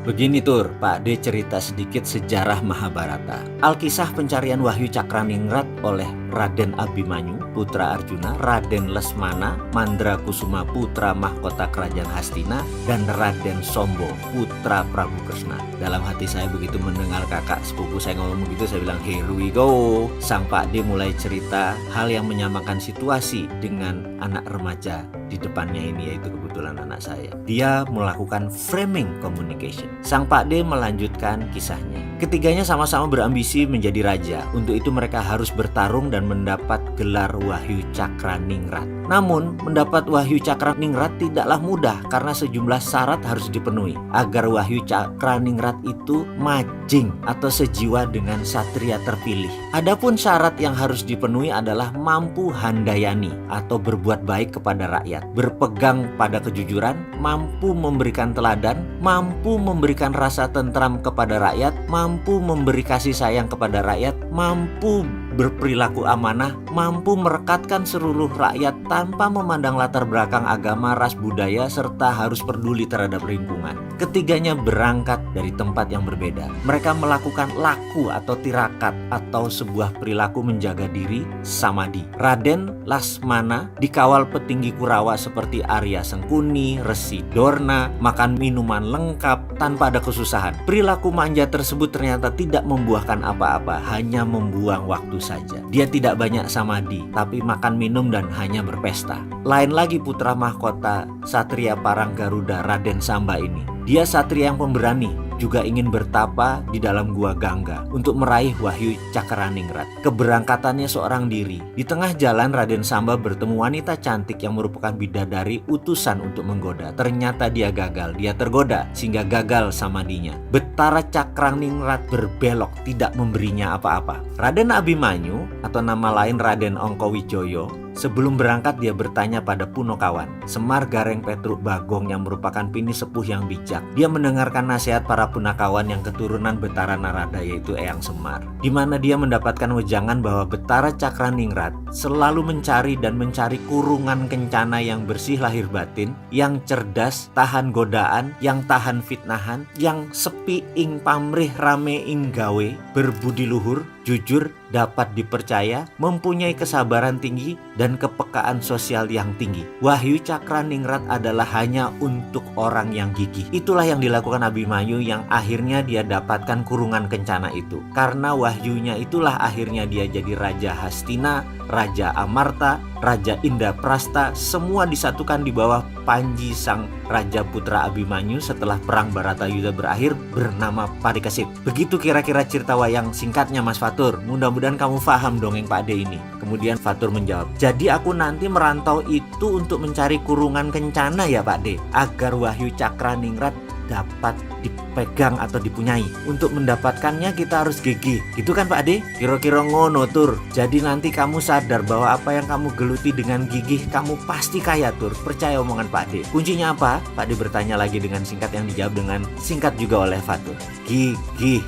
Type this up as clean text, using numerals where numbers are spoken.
Begini Tur, Pak D cerita sedikit sejarah Mahabharata. Alkisah pencarian Wahyu Cakraningrat oleh Raden Abimanyu, putra Arjuna, Raden Lesmana, Mandrakusuma, putra mahkota kerajaan Hastina, dan Raden Sombo, putra Prabu Kresna. Dalam hati saya begitu mendengar kakak sepupu saya ngomong begitu, saya bilang, here we go. Sang Pak D mulai cerita hal yang menyamakan situasi dengan anak remaja di depannya ini, yaitu kebetulan anak saya. Dia melakukan framing communication. Sang Pak D melanjutkan kisahnya. Ketiganya sama-sama berambisi menjadi raja. Untuk itu mereka harus bertarung dan mendapat gelar Wahyu Cakraningrat. Namun, mendapat Wahyu Cakraningrat tidaklah mudah karena sejumlah syarat harus dipenuhi agar Wahyu Cakraningrat itu majing atau sejiwa dengan satria terpilih. Adapun syarat yang harus dipenuhi adalah mampu handayani atau berbuat baik kepada rakyat, berpegang pada kejujuran, mampu memberikan teladan, mampu memberikan rasa tentram kepada rakyat, mampu memberi kasih sayang kepada rakyat, mampu berperilaku amanah, mampu merekatkan seluruh rakyat tanpa memandang latar belakang agama, ras, budaya, serta harus peduli terhadap lingkungan. Ketiganya berangkat dari tempat yang berbeda. Mereka melakukan laku atau tirakat atau sebuah perilaku menjaga diri, samadhi. Raden Lasmana dikawal petinggi Kurawa seperti Arya Sengkuni, Resi Dorna, makan minuman lengkap tanpa ada kesusahan. Perilaku manja tersebut ternyata tidak membuahkan apa-apa, hanya membuang waktu saja. Dia tidak banyak samadhi, tapi makan minum dan hanya berpesta. Lain lagi putra mahkota Satria Parang Garuda, Raden Samba ini. Dia satria yang pemberani, juga ingin bertapa di dalam gua Gangga untuk meraih Wahyu Cakraningrat. Keberangkatannya seorang diri. Di tengah jalan Raden Samba bertemu wanita cantik yang merupakan bidadari utusan untuk menggoda. Ternyata dia gagal, dia tergoda sehingga gagal samadhinya. Betara Cakraningrat berbelok, tidak memberinya apa-apa. Raden Abimanyu atau nama lain Raden Ongkowijoyo, sebelum berangkat dia bertanya pada Punokawan, Semar Gareng Petruk Bagong yang merupakan pini sepuh yang bijak. Dia mendengarkan nasihat para Punakawan yang keturunan Betara Narada, yaitu Eyang Semar, di mana dia mendapatkan wejangan bahwa Betara Cakraningrat selalu mencari kurungan kencana yang bersih lahir batin, yang cerdas, tahan godaan, yang tahan fitnahan, yang sepi ing pamrih rame ing gawe, berbudi luhur, jujur, dapat dipercaya, mempunyai kesabaran tinggi, dan kepekaan sosial yang tinggi. Wahyu Cakraningrat adalah hanya untuk orang yang gigih. Itulah yang dilakukan Abimanyu, yang akhirnya dia dapatkan kurungan kencana itu. Karena wahyunya itulah akhirnya dia jadi Raja Hastina, Raja Amarta, Raja Indraprasta, semua disatukan di bawah Panji sang Raja Putra Abimanyu setelah perang Baratayuda berakhir bernama Parikesit. Begitu kira-kira cerita wayang singkatnya Mas Fatur. Mudah-mudahan kamu paham dongeng Pak D ini. Kemudian Fatur menjawab, jadi aku nanti merantau itu untuk mencari kurungan kencana ya Pak D, agar Wahyu Cakraningrat dapat dipegang atau dipunyai. Untuk mendapatkannya kita harus gigih, gitu kan Pak D? Kira-kira ngono Tur. Jadi nanti kamu sadar bahwa apa yang kamu geluti dengan gigih, kamu pasti kaya Tur. Percaya omongan Pak D. Kuncinya apa? Pak D bertanya lagi dengan singkat, yang dijawab dengan singkat juga oleh Fatur. Gigih.